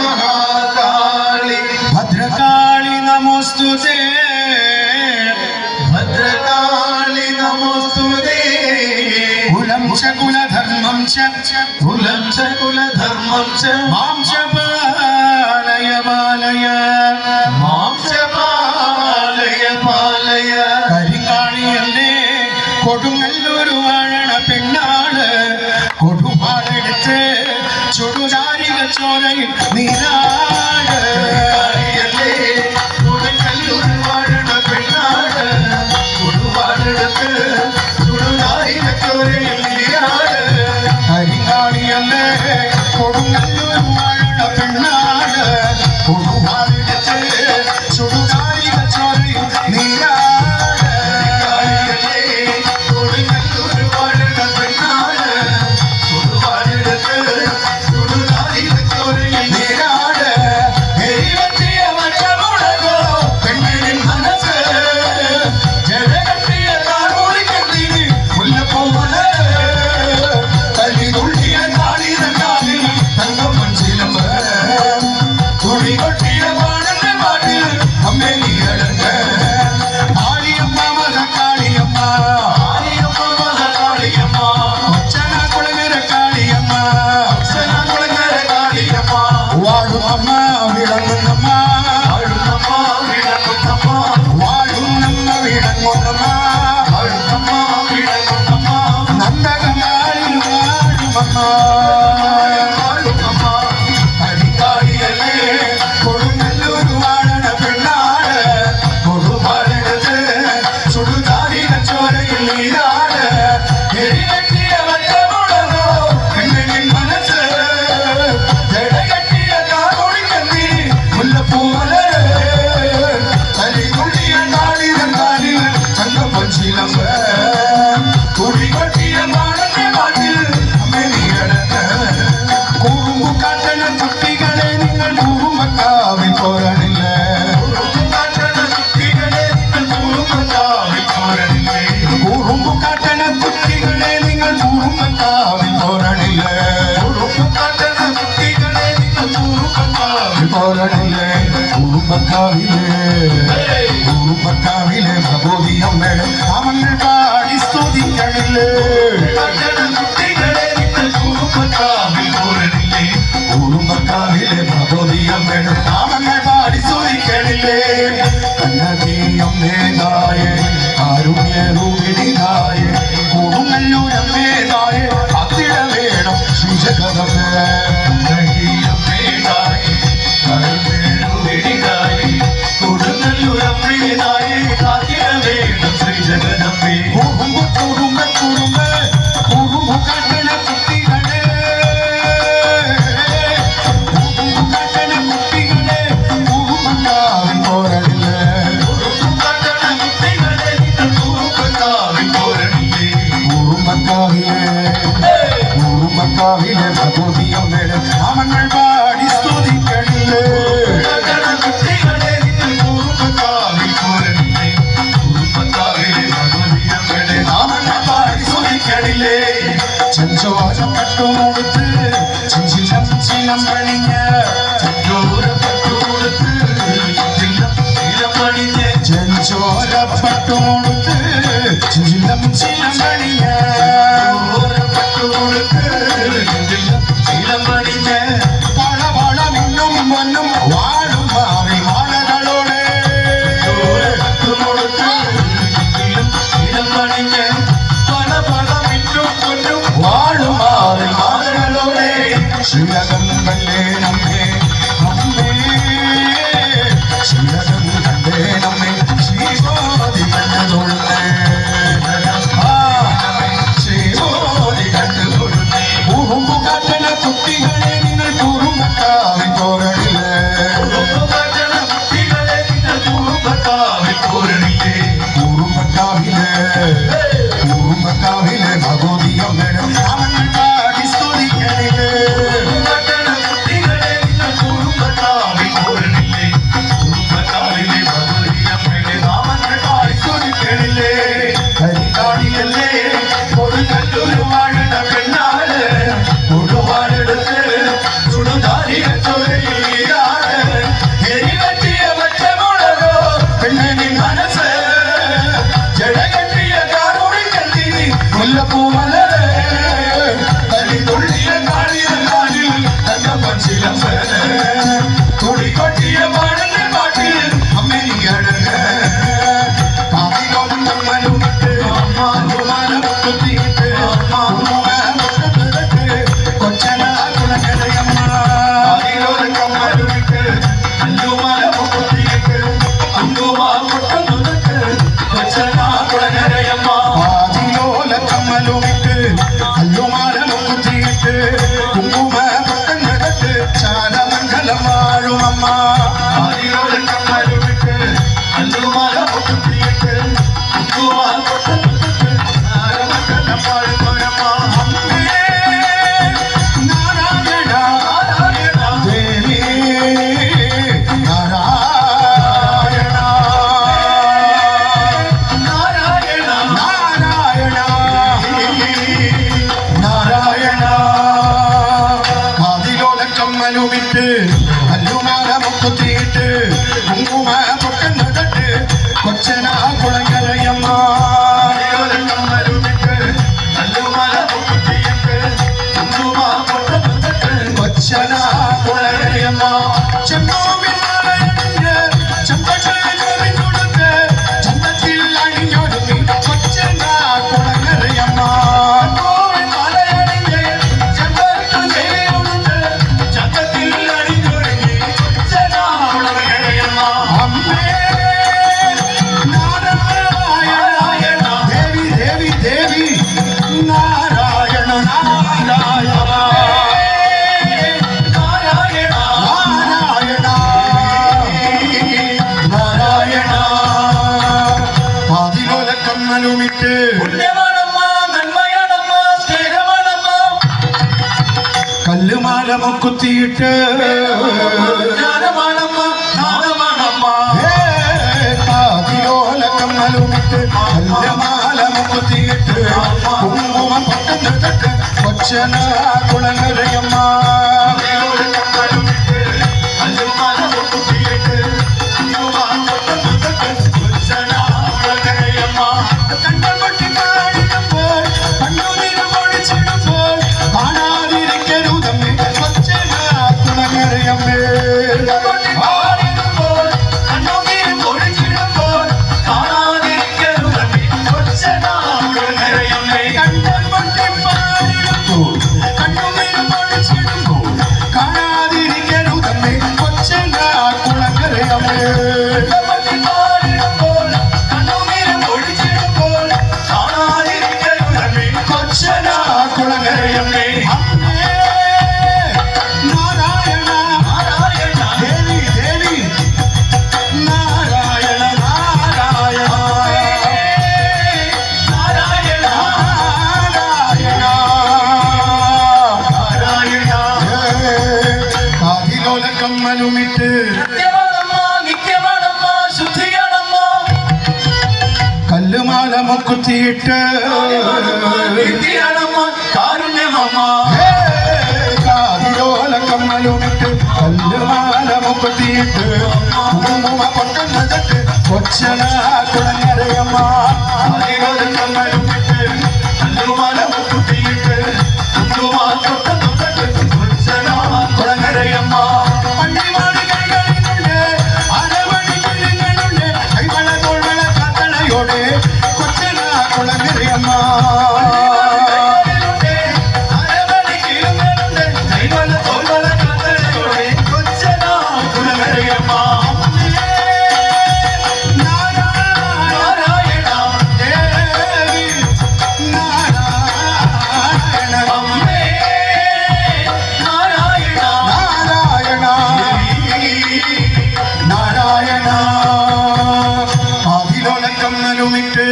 महाकाली भद्रकाली नमोस्तुते भद्रकाली नमोस्तुते कुलं च कुलधर्मं च कुलं च कुलधर्मं च मां च पालय पालय मां च पालय पालय കരിങ്കാളിയല്ലേ കൊടുങ്ങല്ലൂർ വാഴണ പെണ്ണാള് കൊടുവാളെടുത്ത് ചുടുചാരിക ചോരയിൽ നീരാട് കൊടുങ്ങല്ലൂർ വാഴണ പെണ്ണാള് കൊടുവാളെടുത്ത് ചുടുചാരിക ചോരയിൽ നീരാട് കരിങ്കാളിയല്ലേ കൊടുങ്ങല്ലൂർ വാഴണ പെണ്ണാള് കൊടുവാളെടുത്ത് ചുടുചാരിക ചോരയിൽ നീരാട് ഉറുമ്പക്കാവിലെ ഭഗവതിയമ്മേ അവങ്ങൾ പാടി സ്തുതിക്കണില്ലേ ഉറുമ്പക്കാവിലെ ഭഗവതിയമ്മേ അവങ്ങൾ പാടി സ്തുതിക്കണില്ലേ കണ്ണകീയമ്മേതായ കാരുണ്യരൂപിണിതായ കൊടുങ്ങല്ലൂരമ്മേതായ അത്തിട വേണം ശ്രീജഗതമേ നാമങ്ങൾ പാടി സ്തുതിക്കണില്ലേ നാമങ്ങൾ പാടി സ്തുതിക്കണില്ലേ ചെഞ്ചോരപ്പെട്ടുകൊടുത്ത് ചിഞ്ചിലം ചിലം പണിഞ്ഞ് ചെഞ്ചോരപ്പെട്ടുകൊടുത്ത് ചിഞ്ചിലം ചിലം പണിഞ്ഞ് വാഴും മാറി മാലകളോടെ വാഴും മാറി മാലകളോടെ ശ്രീലകം കണ്ടേ നമ്മെ നമ്മേ ശ്രീലകം കണ്ടേ നമ്മെ ശ്രീമോദി കണ്ടുകൊള്ളേ ശ്രീമോദി കണ്ടുകൊള്ളേ ഉറുമ്പു കാട്ടണ കുട്ടികളെ നിങ്ങൾ കുറുമ്പക്കാവിൻ പോരണില്ലേ துடி கொட்டிய பாடுங்க பாட்டு அம்மே நீங்க அடுங்க காதிலோடு நம்மளும் விட்டு அம்மான குத்திட்டு கொச்சனா குணக்கதை அம்மா காதிலோடு கம்மலும் விட்டு அஞ்சுமான முக்குத்திட்டு அங்குமா முட்டம் நுதட்டு கொச்சனா குளநரையம்மா காதிலோல கம்மலும் விட்டு அல்லுமால முக்குத்திட்டு குங்கும பட்டம் நடத்து சாரமங்கலம் வாழும் அம்மா காதிலோடு கம்மலும் விட்டு அஞ்சுமான முக்குத்திட்டு அங்குமா முட்டம் நுதட்டு ஆரமங்கலம் வாழும் அம்மா நாராயணா நாராயணா தேவி நாராயணா நாராயணா நாராயணா நாராயணா காதிலோல கம்மலும் விட்டு கல்லுமால முக்குத்திட்டு குங்கும பொட்டம் நடட்டு கொச்சனா குளங்கரையம்மா காதிலோடு கம்மலும் விட்டு அஞ்சுமான முக்குத்திட்டு அங்குமா முட்டம் நுதட்டு கொச்சனா குளங்கரையம்மா செம்மோவின் மலையணிந்த செம்பச்சோவின் கொடுத்த சந்தத்தில் அணிஞ்சொடுங்கி கொச்சனா குளங்கரையம்மா கோவில் மலையணிந்து செம்பருத்து சேலை உடுத்து சங்கத்தில் அணிந்தொடுங்கி கொச்சனா குளநரையம்மா அம்மே நாராயண தேவி தேவி தேவி நாராயண நாராயண நாராயணா நாராயண நாராயண காதிலோல கம்மலுமிட்டு புண்ணியமானம்மா நன்மையானம்மா ஸ்நேகமானம்மா கல்லுமால முக்குத்திட்டு ஞானமானம்மா நாதமானம்மா காதிலோல கம்மலுமிட்டு கல்லுமால முக்குத்திட்டு குங்குமம் பட்டம் தட்டு கொச்சனா குளங்கரையம்மா காதிலோடு கம்மலும் விட்டு அஞ்சுமான முக்குத்திட்டு அங்குமா முட்டம் நுதட்டு கொச்சனா குளநரையம்மா கண்கள் கொட்டி காணிடம் போல் கண்ணூரிடம் ஒழிச்சிடும் போல் காணாதிருக்கருதம்மே கொச்சனா குளங்கரையம்மே கண்கள் கொட்டி பாடிடும் போல் கண்ணூரிடம் ஒழிச்சிடும் போல் காணாதிருக்கருதம்மே கொச்சனா குளங்கரையம்மே கொச்சனா குளங்கரையம்மே அம்மே நாராயணா தேவி தேவி நாராயண நாராயண நாராயணா காதிலோல கம்மலுமிட்டு கல்லுமால முக்குத்திட்டு காதிலோல கம்மலுமிட்டு கல்லுமால முக்குத்திட்டு குங்கும பட்டம் நடத்து கொச்சனா குளங்கரையம்மா பண்டிமாடு கைகளினுள்ளே அரவணி கிளிகளுள்ளே கைவள தோள்வள காத்தலையோடு கொச்சனா குளங்கரையம்மா நாராயண தேவி நாராயண நாராயண நாராயண காதிலோல கம்மலுமிட்டு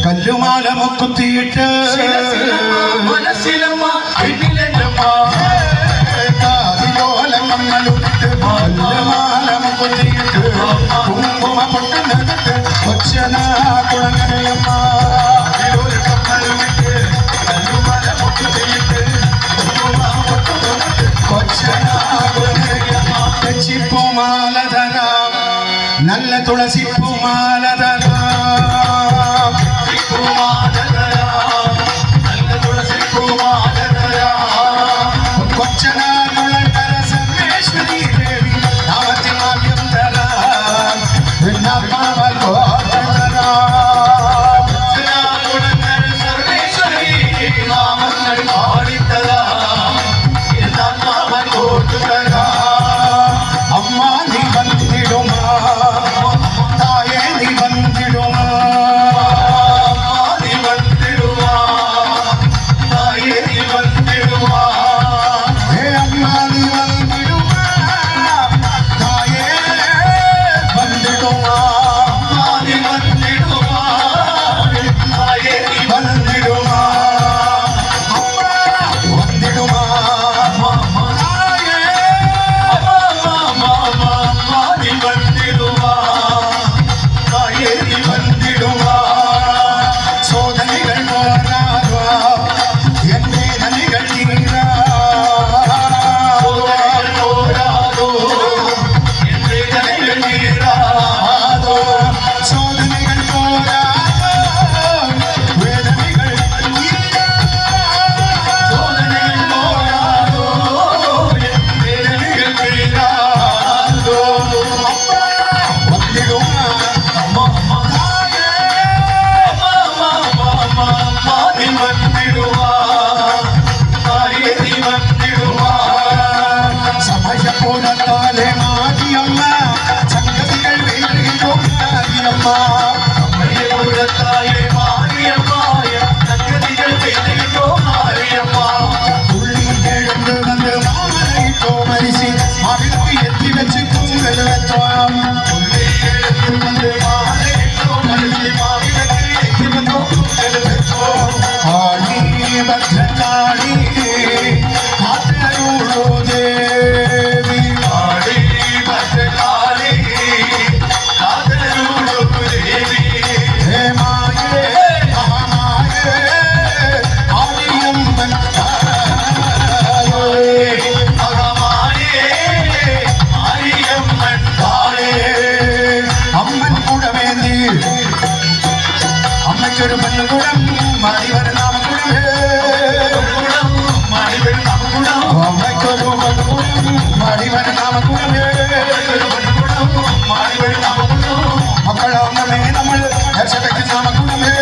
கல்லுமால முக்குத்திட்டு காதிலோல கம்மலுமிட்டு கல்லுமால முக்குத்திட்டு குங்கும பட்டம் நடத்து கொச்சனா குளங்கரையம்மா கொச்சனா குளங்கரையம்மா தெச்சிப்பூ மாலதரா நல்ல துளசி பூமாலதரா நல்ல துளசி பாடித்தரா என் ஆத்மாவை போட்டுதரா அம்மா நீ வந்திடுமா தாயே நீ வந்திடுமா நீ வந்துடுவா தாயே நீ வந்துடுவா ஏ அம்மா நீ வந்திடுமா தாயே வந்திடுமா நீ வந்துடுவா தாயே நீ வந்திடுமா அம்மா வந்திடுமா தாயே நீ வந்துடுவா தாயே நீ வந்துடுவா சோதனைகள் போராதா என் வேதனைகள் போராதோ என் வேதனைகள் நீராதோ சோதனைகள் போராதா வேதனைகள் சோதனைகள் போராதோ என் வேதனைகள் நீராதோ வந்திடுமா தாயே நீ வந்துடுவா தாயே நீ வந்துடுவா சமய போனத்தாலே மாரியம்மா சங்கதிகள் வேறுகிறோம் மாரியம்மா தாயே மாரியம்மா சங்கதிகள் பேசுகிறோ மாரியம்மா துள்ளி எழுந்து வந்து மாமரைத்தோ மரிசி மாவிளக்கு எத்தி வச்சு தூங்கல் வச்சோம் உள்ளே எழுந்து வந்து மாலையிட்டோ மனசே மாவிளக்கு ஏற்றி வந்தோம் தூங்கல் வச்சோம் ஆடி பத்ரகாளி காத்தருளோ தேவி ஆடி பத்ரகாளி காதலூரு தேவி ஹே மாயே மகாமாயே ஆதியம்மன் தாயே மகமாயே மாரியம்மன் தாயே அம்மன் கூடவேந்தி அம்மைக்கொரு மண்ணுகுடம் மணிவர் நாம குடமே குடம் மணிவர் நம் குடம் அம்மைக்கொரு மண்ணுகுடம் மணிவர் நாம குடமே குடம் மணிவர் நம் குடம் மக்கள் அங்கமே நம்மள் தர்சகைக்கு நாம குடமே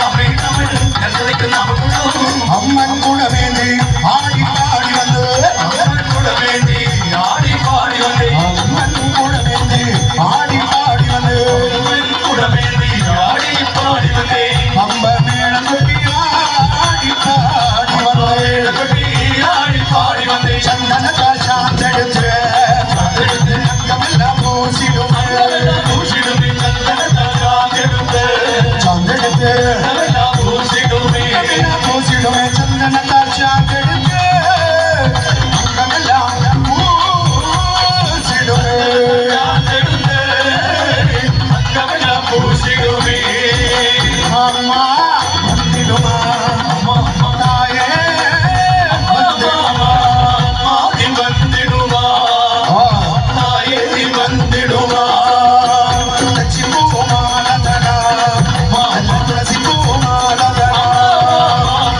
நம்மை தமிழ் கருதைக்கு நம் குடம் அம்மன் கூடவேந்தி ஆடி பாடி வந்து அம்மன் கூட வேண்டி ஆடி பாடி வந்தே அம்மன் கூடவேந்தி ஆடி பாடி வந்து அம்மன் கூட வேண்டி ஆடி பாடி வந்தே அம்ப மேளம் கொட்டி ஆடி பாடி வந்து ஆடி பாடி வந்தே சந்தனத்தால் சாந்தெடுத்து அங்கமெல்லாம் பூசிடும் பூசிடுமே சந்தனத்தாகெடுத்து சாந்தெடுத்து பூசிடுமே பூசிடுமே சந்தனத்தால் சாந்தெடுத்து அங்கமெல்லாம் பூசிடுமே பூசிடுமே அம்மா வந்திடுமா தாயே வந்திடுமா வந்துடுவா தாயே வந்துடுவா துளசி பூமாலதடா துளசி பூமாலதடா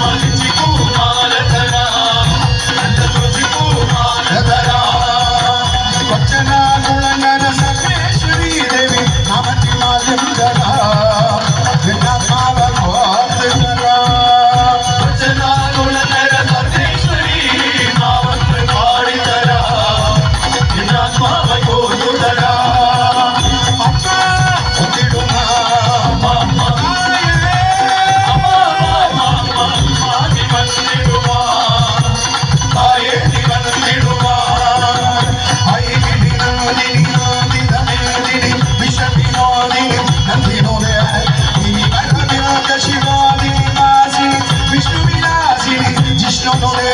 மலிச்சி பூமாலதரா அந்த துளசி பூமாலதரா கொச்சனா குளங்கர சர்வேஸ்வரி தேவி நாமத்தி மாலம் தரா விண்ணாத்மாவ கோத்துதரா வச்சனாகுலநர சர்வேஸ்வரி நாமத்தை பாடித்தரா என் ஆத்மாவை கோதுதரா அம்மா வந்திடுமா தாயே நீ வந்துடுவா தாயே நீ வந்துடுவா ஐகிரி நாதினி நாதிதமேதினி விஷவினோதினி நந்தினோதே இனி பரவிராஜ சிவாதினி வாசினி விஷ்ணு விலாசினி ஜிஷ்ணுனோதே